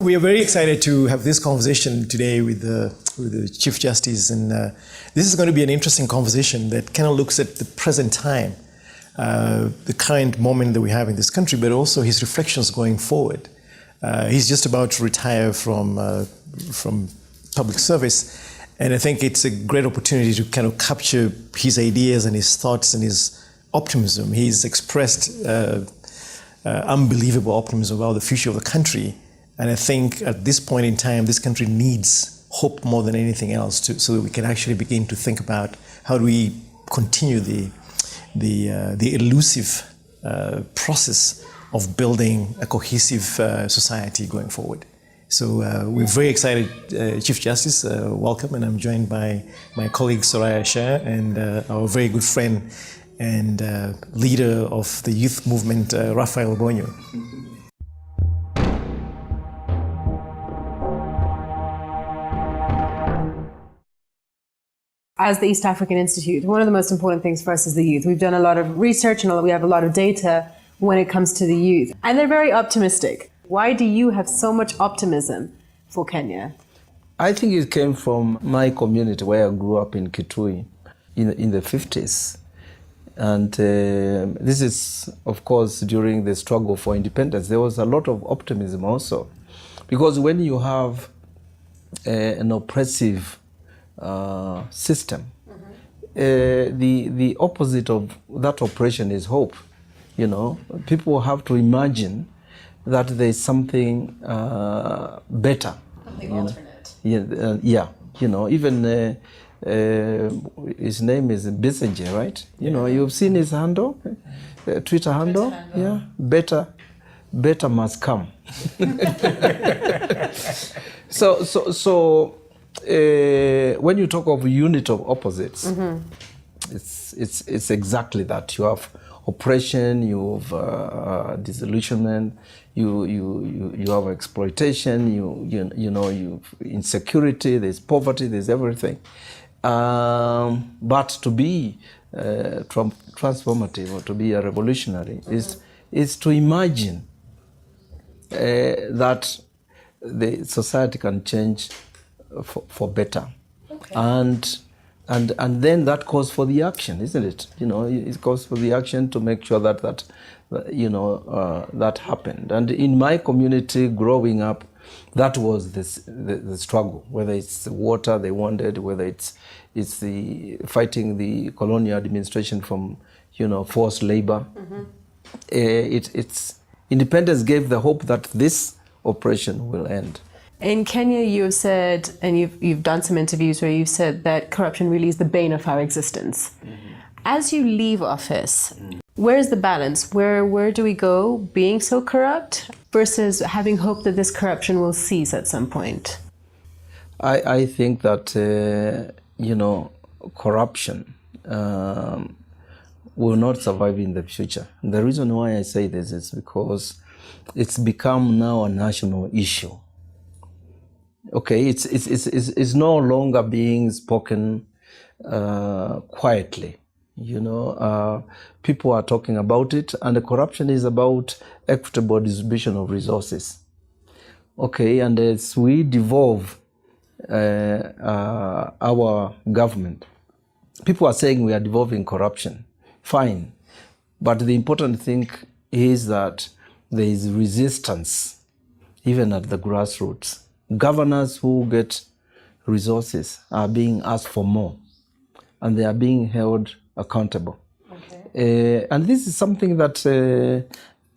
We are very excited to have this conversation today with the Chief Justice, and this is going to be an interesting conversation that kind of looks at the present time, the current moment that we have in this country, but also his reflections going forward. He's just about to retire from public service, and I think it's a great opportunity to kind of capture his ideas and his thoughts and his optimism. He's expressed unbelievable optimism about the future of the country. And I think at this point in time, this country needs hope more than anything else so that we can actually begin to think about how do we continue the elusive process of building a cohesive society going forward. So we're very excited, Chief Justice, welcome. And I'm joined by my colleague Soraya Shah and our very good friend and leader of the youth movement, Raphael Bonyo. As the East African Institute, one of the most important things for us is the youth. We've done a lot of research and we have a lot of data when it comes to the youth. And they're very optimistic. Why do you have so much optimism for Kenya? I think it came from my community where I grew up in Kitui in the 50s. And this is, of course, during the struggle for independence. There was a lot of optimism also. Because when you have an oppressive system, the opposite of that oppression is hope. You know, people have to imagine that there's something better. Something alternate. Yeah, you know, even his name is Biseje, right? You know, you've seen his handle, Twitter handle. Yeah, better must come. So when you talk of a unit of opposites, it's exactly that. You have oppression, you have disillusionment, you have exploitation, you know, you insecurity, there's poverty, there's everything. But to be transformative or to be a revolutionary is to imagine that the society can change for better. Okay. And then that calls for the action, isn't it? You know, it calls for the action to make sure that that happened. And in my community growing up, that was the struggle, whether it's the water they wanted, whether it's the fighting the colonial administration from, you know, forced labor. It's independence gave the hope that this oppression will end. In Kenya, you've said, and you've done some interviews where you've said that corruption really is the bane of our existence. As you leave office, where's the balance? Where do we go being so corrupt versus having hope that this corruption will cease at some point? I think that, you know, corruption will not survive in the future. The reason why I say this is because it's become now a national issue. Okay, it's no longer being spoken quietly. You know, people are talking about it, and the corruption is about equitable distribution of resources. Okay, and as we devolve our government, people are saying we are devolving corruption. Fine, but the important thing is that there is resistance, even at the grassroots. Governors who get resources are being asked for more, and they are being held accountable. Okay. And this is something that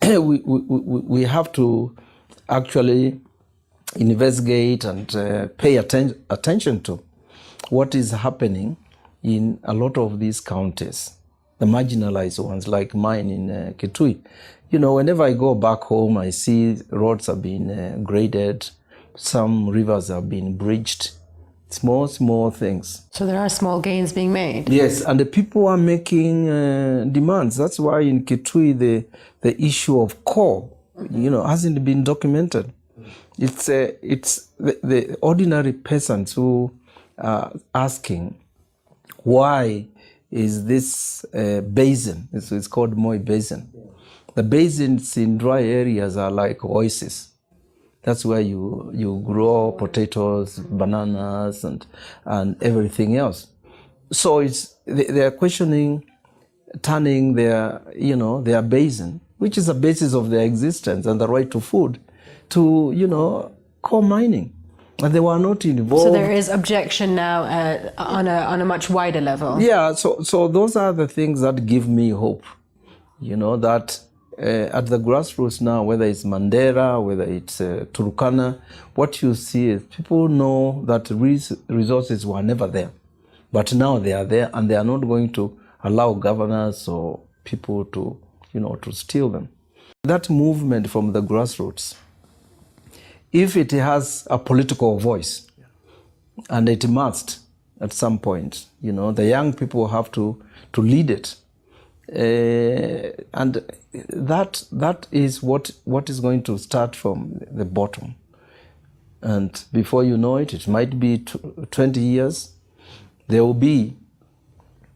we have to actually investigate and pay attention to what is happening in a lot of these counties, the marginalized ones like mine in Kitui. You know, whenever I go back home, I see roads have been graded, some rivers have been bridged, small things. So there are small gains being made. Yes, and the people are making demands. That's why in Kitui the issue of coal, you know, hasn't been documented. It's the ordinary peasants who are asking, why is this basin? It's called Moi Basin. The basins in dry areas are like oases. That's where you grow potatoes, bananas, and everything else. So they are questioning, turning their basin, which is the basis of their existence and the right to food, to coal mining. And they were not involved. So there is objection now on a much wider level. Yeah, so those are the things that give me hope. That at the grassroots now, whether it's Mandera, whether it's Turkana, what you see is people know that resources were never there. But now they are there, and they are not going to allow governors or people to steal them. That movement from the grassroots, if it has a political voice, and it must at some point, the young people have to lead it. And that is what is going to start from the bottom. And before you know it, it might be 20 years, there will be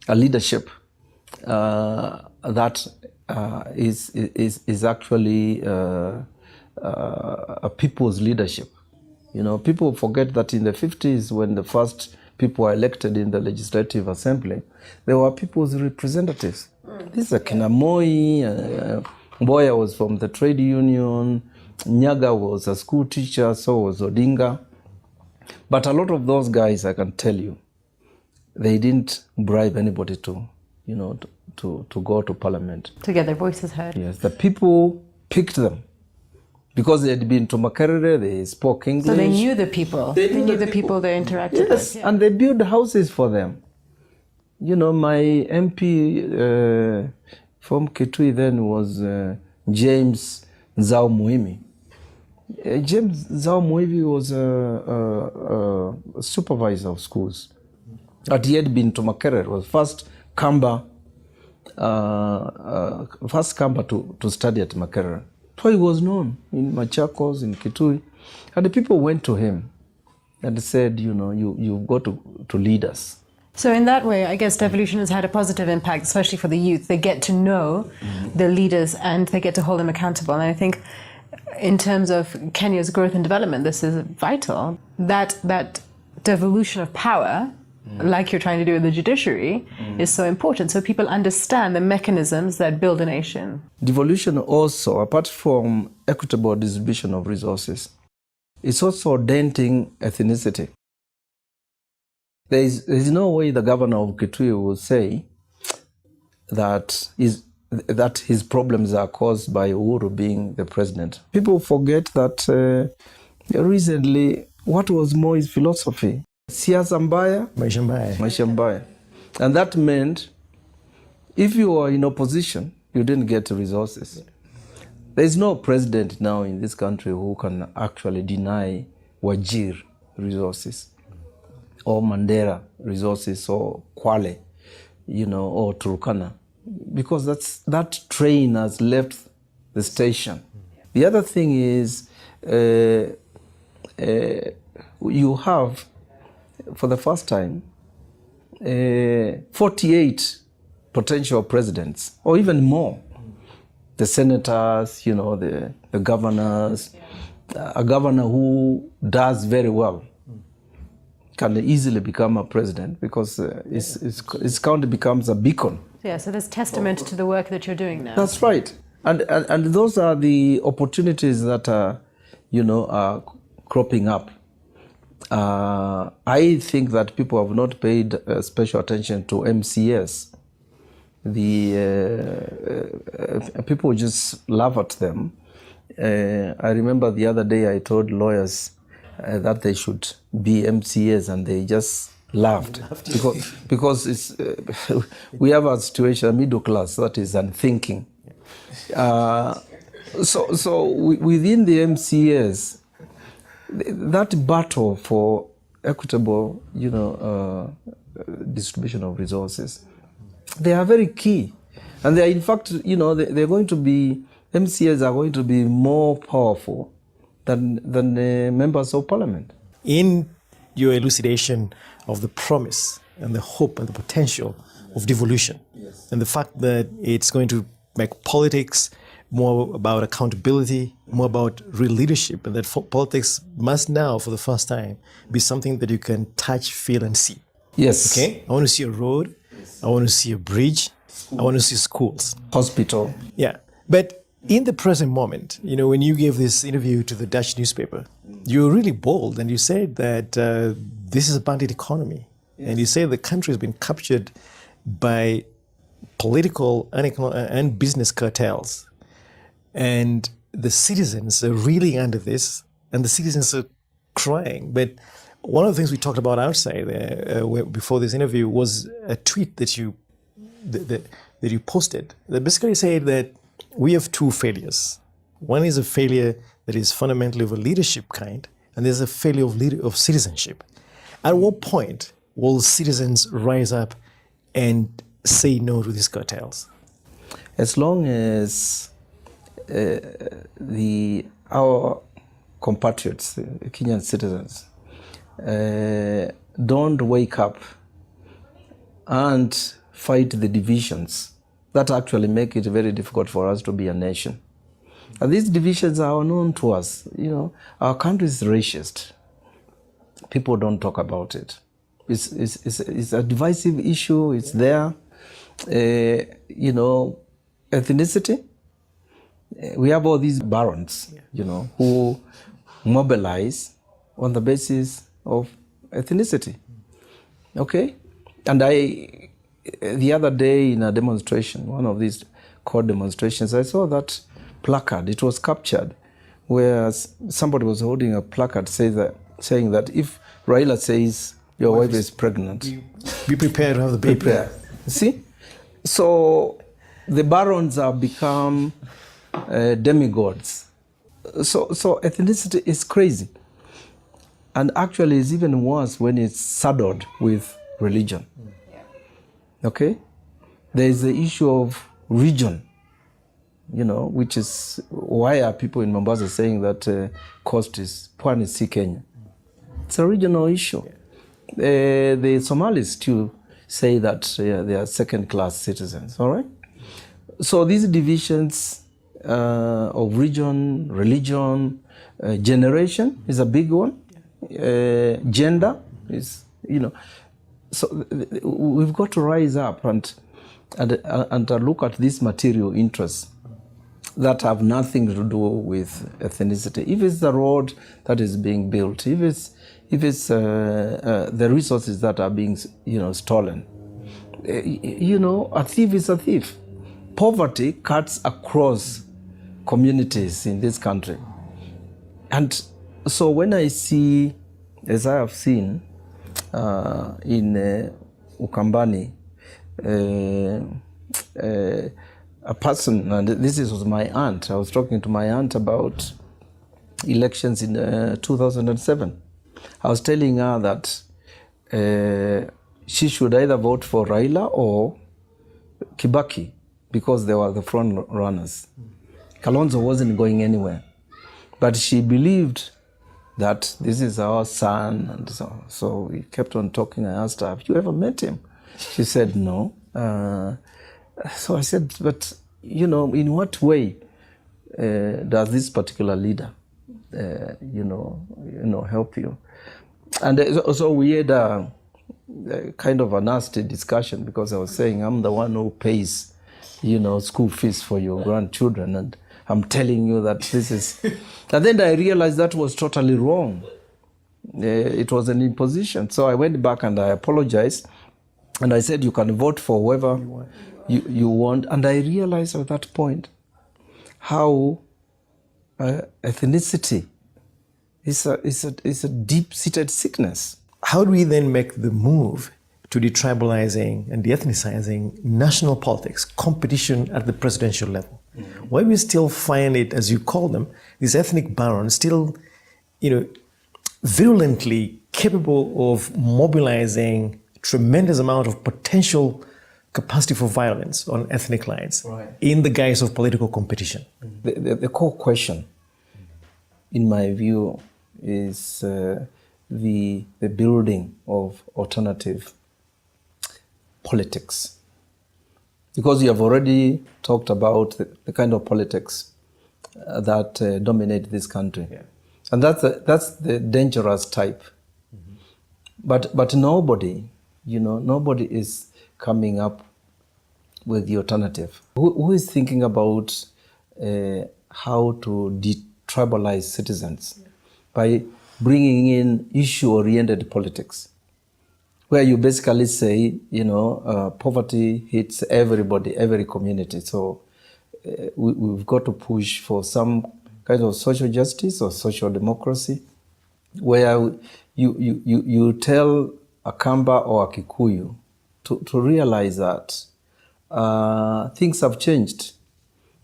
a leadership that is actually a people's leadership. People forget that in the 50s, when the first people were elected in the Legislative Assembly, there were people's representatives. This is Kinamoi, Mboya was from the trade union, Nyaga was a school teacher, so was Odinga. But a lot of those guys, I can tell you, they didn't bribe anybody to go to parliament. To get their voices heard. Yes, the people picked them. Because they had been to Makerere, they spoke English. So they knew the people. They knew the people they interacted with. Yes, and they built houses for them. My MP from Kitui then was James Nzao Muhimi. James Nzao Muhimi was a supervisor of schools. But he had been to Makerere, was first Kamba to study at Makerere. So he was known in Machakos, in Kitui. And the people went to him and said, you've got to lead us. So in that way, I guess devolution has had a positive impact, especially for the youth. They get to know the leaders and they get to hold them accountable. And I think in terms of Kenya's growth and development, this is vital. That devolution of power, like you're trying to do with the judiciary, is so important. So people understand the mechanisms that build a nation. Devolution also, apart from equitable distribution of resources, it's also denting ethnicity. There is no way the governor of Kitui will say that his problems are caused by Uhuru being the president. People forget that recently, what was Moi's philosophy? Siasa mbaya, maisha mbaya. And that meant if you are in opposition, you didn't get resources. There is no president now in this country who can actually deny Wajir resources, or Mandera resources, or Kwale, or Turkana, because that train has left the station. The other thing is you have, for the first time, 48 potential presidents, or even more. The senators, the governors. A governor who does very well can easily become a president because his county becomes a beacon. Yeah, so there's testament to the work that you're doing now. That's right. And those are the opportunities that are cropping up. I think that people have not paid special attention to MCS. People just laugh at them. I remember the other day I told lawyers that they should be MCAs, and they just laughed because it's we have a situation, a middle class that is unthinking. So within the MCAs, that battle for equitable, distribution of resources, they are very key, and they are, in fact, they're going to be, MCAs are going to be more powerful than the members of parliament. In your elucidation of the promise and the hope and the potential of devolution, and the fact that it's going to make politics more about accountability, more about real leadership, and that politics must now, for the first time, be something that you can touch, feel, and see. Yes. Okay? I want to see a road. I want to see a bridge. I want to see schools. Hospital. Yeah. But in the present moment, when you gave this interview to the Dutch newspaper, you were really bold and you said that this is a bandit economy. Yes. And you say the country has been captured by political and business cartels. And the citizens are really under this, and the citizens are crying. But one of the things we talked about outside before this interview was a tweet that you posted that basically said that we have two failures. One is a failure that is fundamentally of a leadership kind, and there's a failure of citizenship. At what point will citizens rise up and say no to these cartels? As long as our compatriots, Kenyan citizens, don't wake up and fight the divisions that actually make it very difficult for us to be a nation. And these divisions are known to us. Our country is racist. People don't talk about it. It's a divisive issue. It's there. Ethnicity. We have all these barons, who mobilize on the basis of ethnicity. Okay? And the other day in a demonstration, one of these court demonstrations, I saw that placard. It was captured, where somebody was holding a placard saying that if Raila says your wife is pregnant, be prepared to have the baby. Prepare. See? So the barons have become demigods. So ethnicity is crazy. And actually it's even worse when it's saddled with religion. Okay? There is the issue of region, which is why are people in Mombasa saying that coast is Pwani si Kenya. It's a regional issue. The Somalis too say that they are second-class citizens, all right? So these divisions of region, religion, generation is a big one. Gender is, so we've got to rise up and look at these material interests that have nothing to do with ethnicity. If it's the road that is being built, if it's the resources that are being stolen, a thief is a thief. Poverty cuts across communities in this country. And so when I see, as I have seen in Ukambani, a person, and this was my aunt, I was talking to my aunt about elections in 2007. I was telling her that she should either vote for Raila or Kibaki because they were the front runners. Kalonzo wasn't going anywhere. But she believed that this is our son, and so we kept on talking. I asked her, have you ever met him? She said, no. So I said, but, in what way does this particular leader, help you? And so we had a kind of a nasty discussion because I was saying, I'm the one who pays, school fees for your grandchildren, and I'm telling you that this is... And then I realized that was totally wrong. It was an imposition. So I went back and I apologized. And I said, you can vote for whoever you want. And I realized at that point how ethnicity is a deep-seated sickness. How do we then make the move to detribalizing and de-ethnicizing national politics, competition at the presidential level? Mm-hmm. Why we still find it, as you call them, these ethnic barons still, virulently capable of mobilizing tremendous amount of potential capacity for violence on ethnic lines, right, in the guise of political competition? The core question, in my view, is the building of alternative politics. because you have already talked about the kind of politics that dominate this country. Yeah. And that's the dangerous type. But nobody is coming up with the alternative. Who is thinking about how to detribalize citizens by bringing in issue-oriented politics, where you basically say, poverty hits everybody, every community. So we've got to push for some kind of social justice or social democracy, where you tell a Kamba or a Kikuyu to realize that things have changed,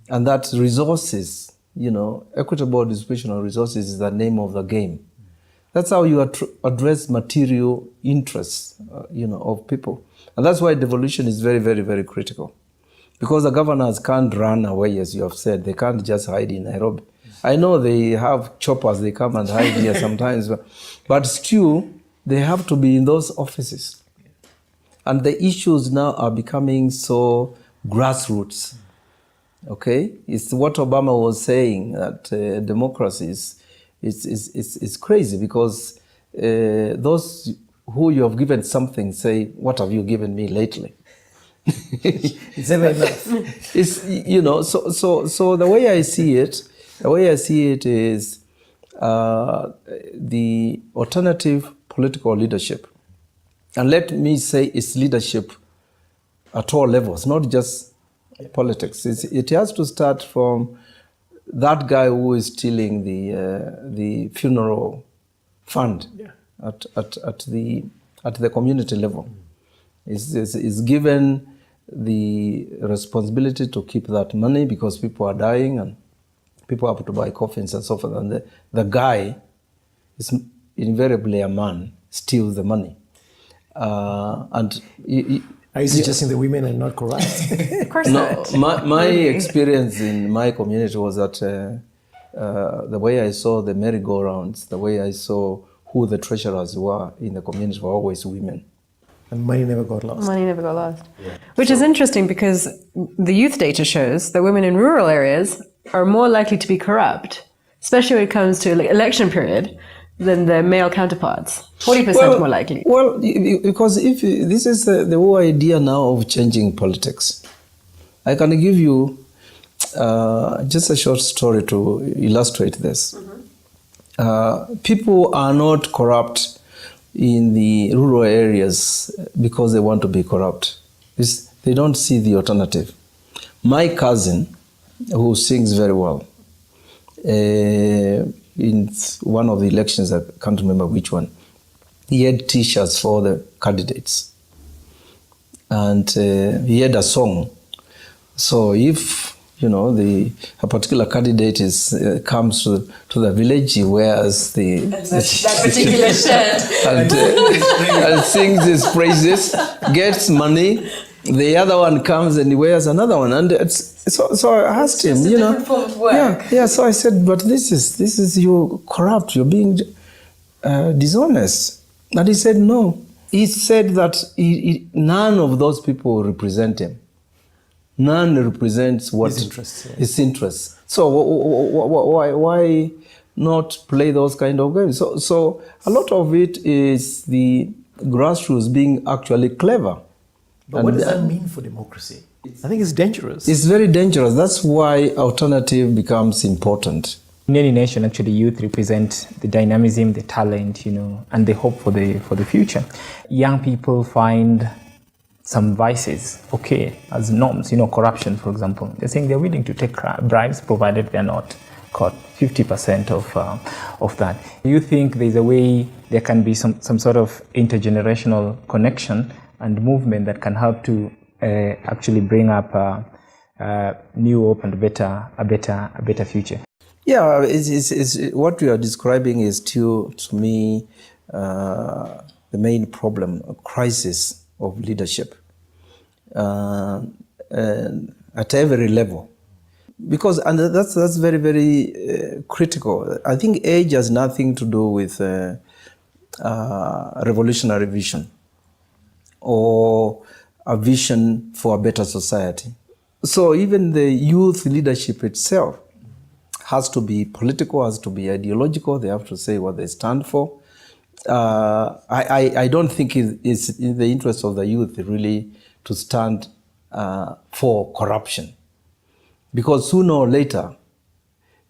and that resources, equitable distribution of resources is the name of the game. That's how you address material interests, of people. And that's why devolution is very, very, very critical. Because the governors can't run away, as you have said. They can't just hide in Nairobi. I know they have choppers, they come and hide here sometimes, but still, they have to be in those offices. And the issues now are becoming so grassroots. Okay? It's what Obama was saying, that democracy is crazy, because those who you have given something say, what have you given me lately? It's never enough. It's, so the way I see it is the alternative political leadership. And let me say it's leadership at all levels, not just politics. It has to start from that guy who is stealing the funeral fund at the community level. Is given the responsibility to keep that money, because people are dying and people have to buy coffins and so forth. And the guy is invariably a man, steals the money. Are you suggesting the women are not corrupt? Of course not. not. My experience in my community was that the way I saw the merry-go-rounds, the way I saw who the treasurers were in the community were always women. And money never got lost. Money never got lost. Yeah. Which is interesting, because the youth data shows that women in rural areas are more likely to be corrupt, especially when it comes to election period, than their male counterparts. 40% more likely. Well, because if this is the whole idea now of changing politics. I can give you just a short story to illustrate this. People are not corrupt in the rural areas because they want to be corrupt. They don't see the alternative. My cousin, who sings very well, in one of the elections, I can't remember which one, he had t-shirts for the candidates. And he had a song. So if, a particular candidate comes to the village, he wears that particular shirt and sings his praises, gets money. The other one comes and he wears another one, and so I asked him, different form of work. Yeah. So I said, but this is you corrupt. You're being dishonest. And he said no. He said that none of those people represent him. None represents what his interests. So why not play those kind of games? So a lot of it is the grassroots being actually clever. But what does that mean for democracy? I think it's dangerous. It's very dangerous. That's why alternative becomes important. In any nation, actually, youth represent the dynamism, the talent, and the hope for the future. Young people find some vices, as norms, corruption, for example. They're saying they're willing to take bribes, provided they're not caught. 50% of that. Do you think there's a way there can be some sort of intergenerational connection and movement that can help to actually bring up a new hope and a better future? Yeah, it's what we are describing is to me the main problem, a crisis of leadership at every level. Because, and that's very, very critical. I think age has nothing to do with revolutionary vision or a vision for a better society. So even the youth leadership itself has to be political, has to be ideological. They have to say what they stand for. I don't think it's in the interest of the youth really to stand for corruption, because sooner or later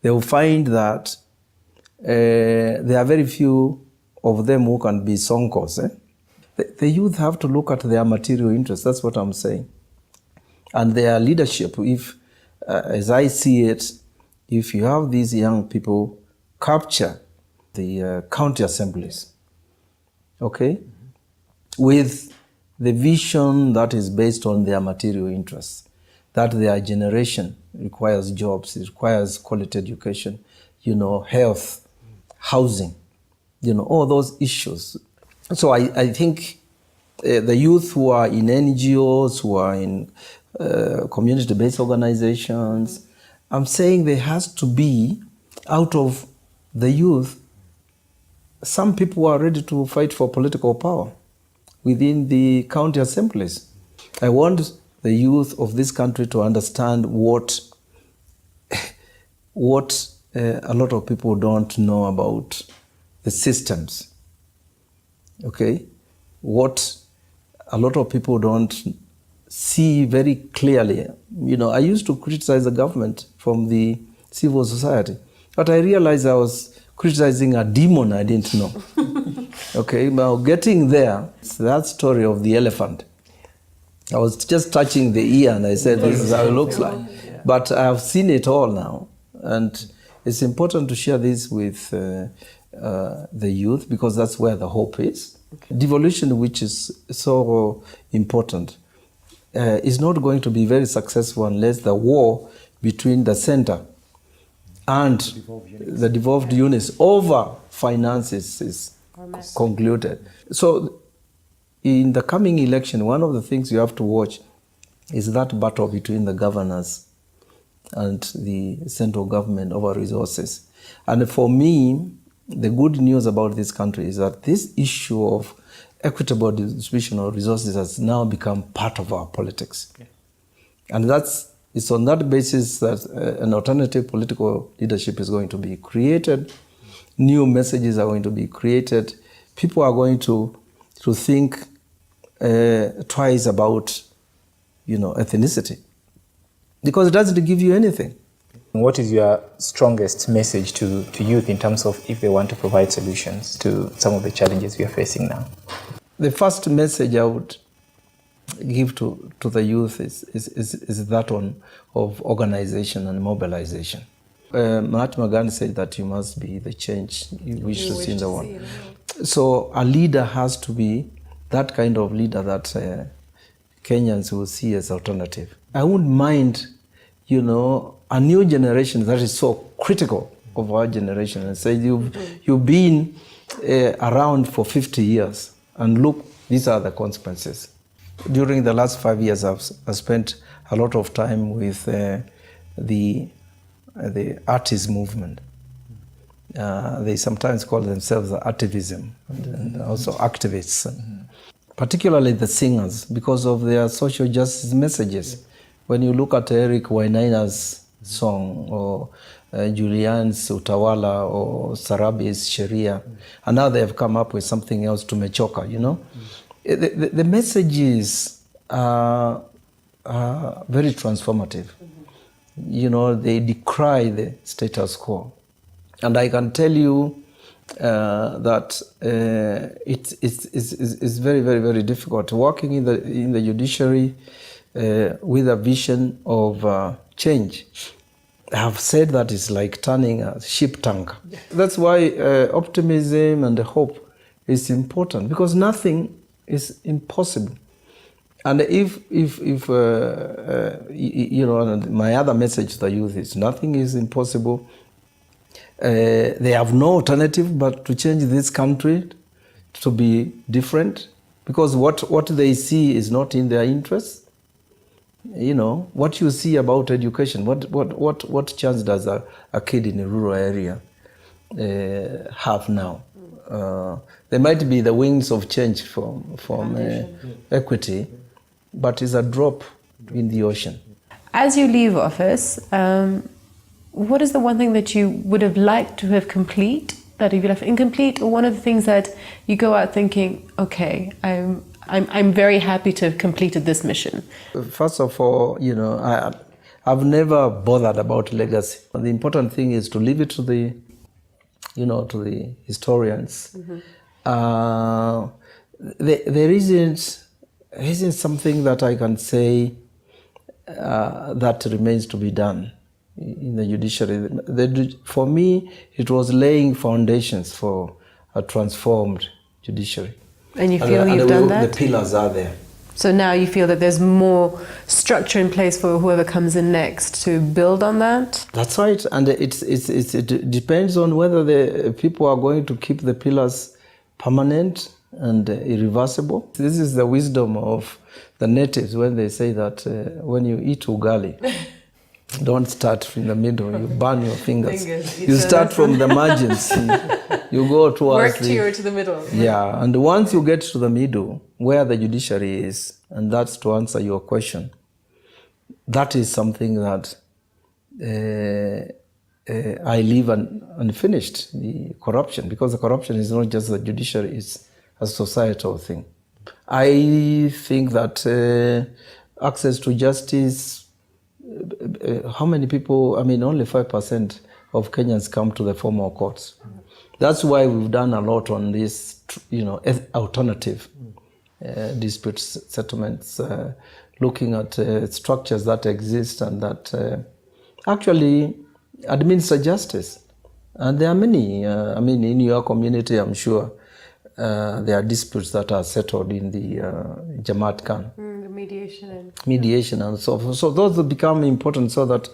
they will find that there are very few of them who can be sonkos. The youth have to look at their material interests. That's what I'm saying. And their leadership, if, as I see it, if you have these young people capture the county assemblies, okay, with the vision that is based on their material interests, that their generation requires jobs, it requires quality education, health, housing, all those issues. So I think the youth who are in NGOs, who are in community-based organizations, I'm saying there has to be, out of the youth, some people who are ready to fight for political power within the county assemblies. I want the youth of this country to understand what a lot of people don't know about the systems. Okay? What a lot of people don't see very clearly. I used to criticize the government from the civil society, but I realized I was criticizing a demon I didn't know. Okay, now getting there, it's that story of the elephant. I was just touching the ear and I said, this is how it looks like. But I've seen it all now. And it's important to share this with the youth, because that's where the hope is. Okay. Devolution, which is so important, is not going to be very successful unless the war between the center and the devolved units over finances is concluded. So in the coming election, one of the things you have to watch is that battle between the governors and the central government over resources. And for me, the good news about this country is that this issue of equitable distribution of resources has now become part of our politics. Yeah. And it's on that basis that an alternative political leadership is going to be created. New messages are going to be created. People are going to think twice about, ethnicity, because it doesn't give you anything. What is your strongest message to youth in terms of if they want to provide solutions to some of the challenges we are facing now? The first message I would give to the youth is that one of organization and mobilization. Mahatma Gandhi said that you must be the change you wish to see in the world. So a leader has to be that kind of leader that Kenyans will see as alternative. I wouldn't mind, a new generation that is so critical of our generation, and say you've been around for 50 years, and look, these are the consequences. During the last 5 years, I've spent a lot of time with the artist movement. They sometimes call themselves Optimism, and also activists, particularly the singers, because of their social justice messages. When you look at Eric Wainaina's song, or Julian's Utawala, or Sarabi's Sheria, and now they have come up with something else, to Mechoka, The messages are very transformative. They decry the status quo. And I can tell you that it's very, very, very difficult working in the judiciary with a vision of change. I have said that it's like turning a ship tanker. That's why optimism and hope is important, because nothing is impossible. And if my other message to the youth is nothing is impossible. They have no alternative but to change this country to be different, because what they see is not in their interest. What you see about education, what chance does a kid in a rural area have now? There might be the wings of change from equity, but it's a drop in the ocean. As you leave office, what is the one thing that you would have liked to have complete, that you left incomplete, or one of the things that you go out thinking, okay, I'm very happy to have completed this mission? First of all, I've never bothered about legacy. The important thing is to leave it to the historians. There isn't something that I can say that remains to be done in the judiciary. For me, it was laying foundations for a transformed judiciary. And you feel you've done that? The pillars are there. So now you feel that there's more structure in place for whoever comes in next to build on that? That's right, and it depends on whether the people are going to keep the pillars permanent and irreversible. This is the wisdom of the natives when they say that when you eat ugali, don't start in the middle, you burn your fingers. You start from the margins, you go towards to the middle. Yeah, and once you get to the middle, where the judiciary is, and that's to answer your question, that is something that I leave unfinished, the corruption, because the corruption is not just the judiciary, it's a societal thing. I think that access to justice, how many people, only 5% of Kenyans come to the formal courts. That's why we've done a lot on this, alternative dispute settlements, looking at structures that exist and that actually administer justice. And there are many, in your community, I'm sure, there are disputes that are settled in the Jamaat Khan. Mediation and so forth. So those become important so that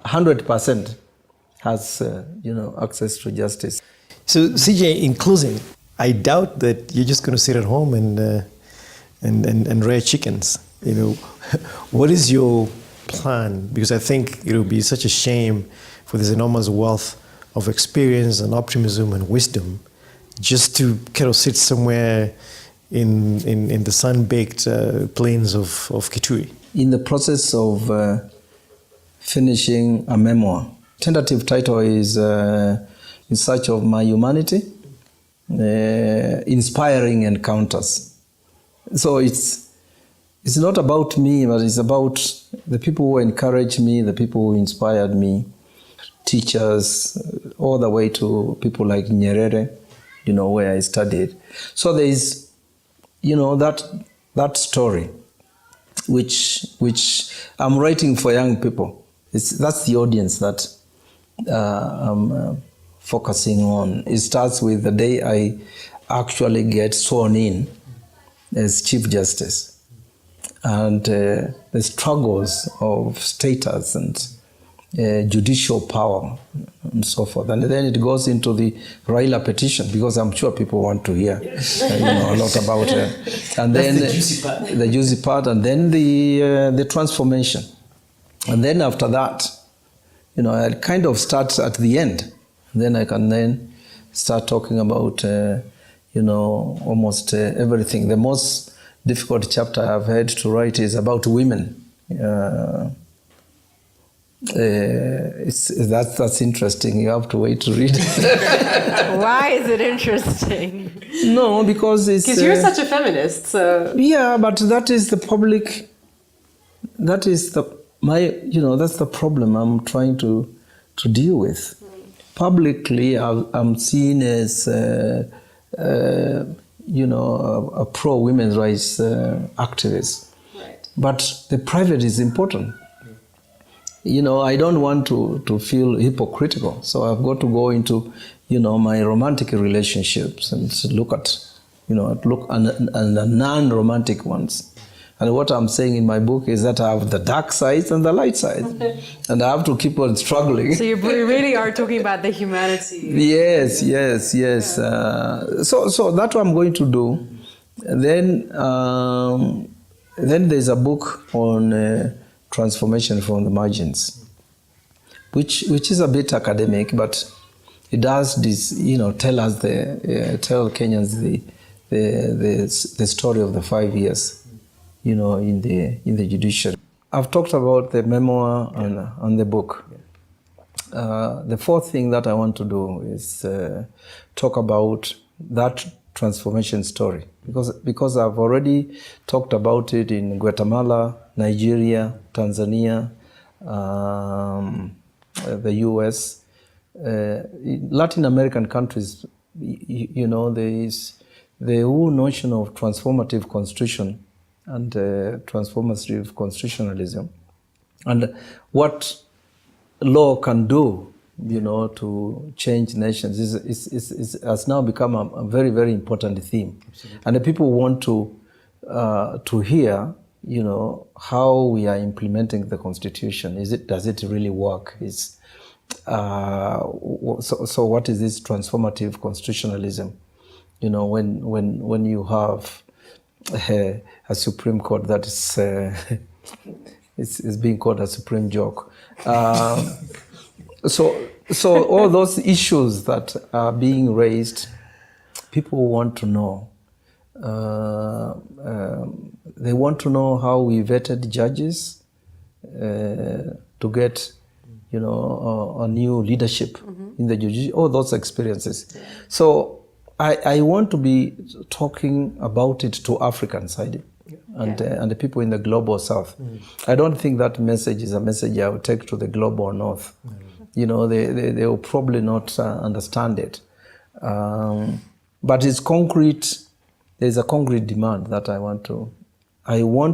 100% has, access to justice. So CJ, in closing, I doubt that you're just going to sit at home and rear chickens. What is your plan? Because I think it would be such a shame for this enormous wealth of experience and optimism and wisdom just to kind of sit somewhere in the sun-baked plains of Kitui. In the process of finishing a memoir, tentative title is In Search of My Humanity, Inspiring Encounters. So it's not about me, but it's about the people who encouraged me, the people who inspired me, teachers, all the way to people like Nyerere, where I studied. So there is, that story, which I'm writing for young people. That's the audience that I'm focusing on. It starts with the day I actually get sworn in as Chief Justice, and the struggles of status and judicial power and so forth. And then it goes into the Raila petition, because I'm sure people want to hear a lot about it. And then the juicy part. The juicy part, and then the transformation. And then after that, I kind of start at the end. And then I can then start talking about, almost everything. The most difficult chapter I've had to write is about women. That's interesting. You have to wait to read it. Why is it interesting? No, because you're such a feminist, so... Yeah, but that is the public... That is that's the problem I'm trying to deal with. Publicly, I'm seen as, a pro-women's rights activist. Right. But the private is important. I don't want to feel hypocritical. So I've got to go into, my romantic relationships and look at, and the non-romantic ones. And what I'm saying in my book is that I have the dark sides and the light sides. And I have to keep on struggling. So you really are talking about the humanity. Yes. So that's what I'm going to do. And then there's a book on transformation from the margins, which is a bit academic, but it does this, tell Kenyans the story of the 5 years, in the judiciary. I've talked about the memoir and the book. The fourth thing that I want to do is talk about that transformation story, because I've already talked about it in Guatemala, Nigeria, Tanzania, the US, Latin American countries. There is the whole notion of transformative constitution and transformative constitutionalism, and what law can do, to change nations has now become a very, very important theme. Absolutely. And the people want to hear, how we are implementing the constitution. Does it really work? So what is this transformative constitutionalism? When you have a Supreme Court that is it's being called a supreme joke. So all those issues that are being raised, people want to know. They want to know how we vetted judges to get, a new leadership in the judicial, all those experiences. So I want to be talking about it to African side and the people in the global south. I don't think that message is a message I will take to the global north. They will probably not understand it. But it's concrete. There's a concrete demand that I want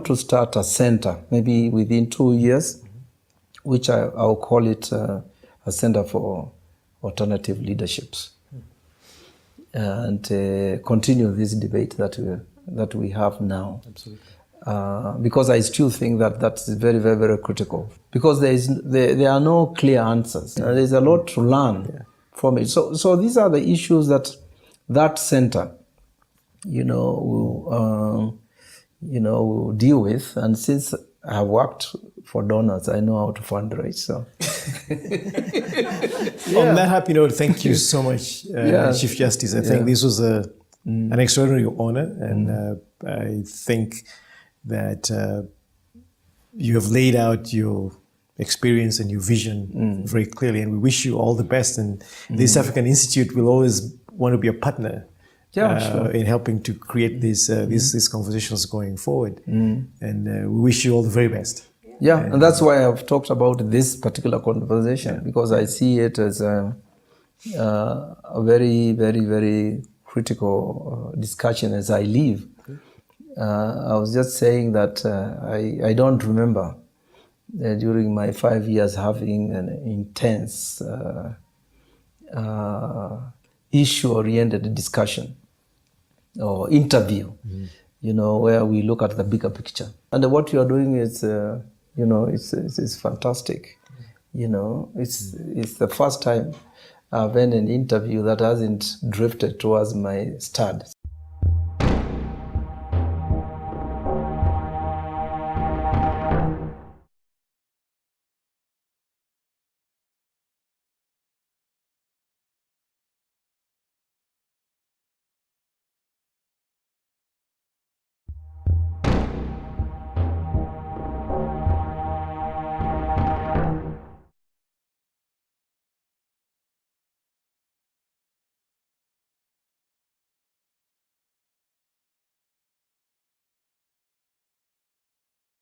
to start a center, maybe within 2 years, which I'll call it a center for alternative leaderships, and continue this debate that we have now. Absolutely. Because I still think that's very, very, very critical. Because there are no clear answers. There's a lot to learn from it. So these are the issues that center, will deal with. And since I have worked for donors, I know how to fundraise. So, on that happy note, thank you so much, Chief Justice. I think this was an extraordinary honor, and I think that you have laid out your experience and your vision very clearly, and we wish you all the best. And this African Institute will always want to be a partner in helping to create these conversations going forward. And we wish you all the very best. Yeah, and that's why I've talked about this particular conversation, because I see it as a very, very, very critical discussion as I leave. I was just saying that I don't remember during my 5 years having an intense issue-oriented discussion or interview, where we look at the bigger picture. And what you are doing is, it's fantastic. It's the first time I've had an interview that hasn't drifted towards my studies.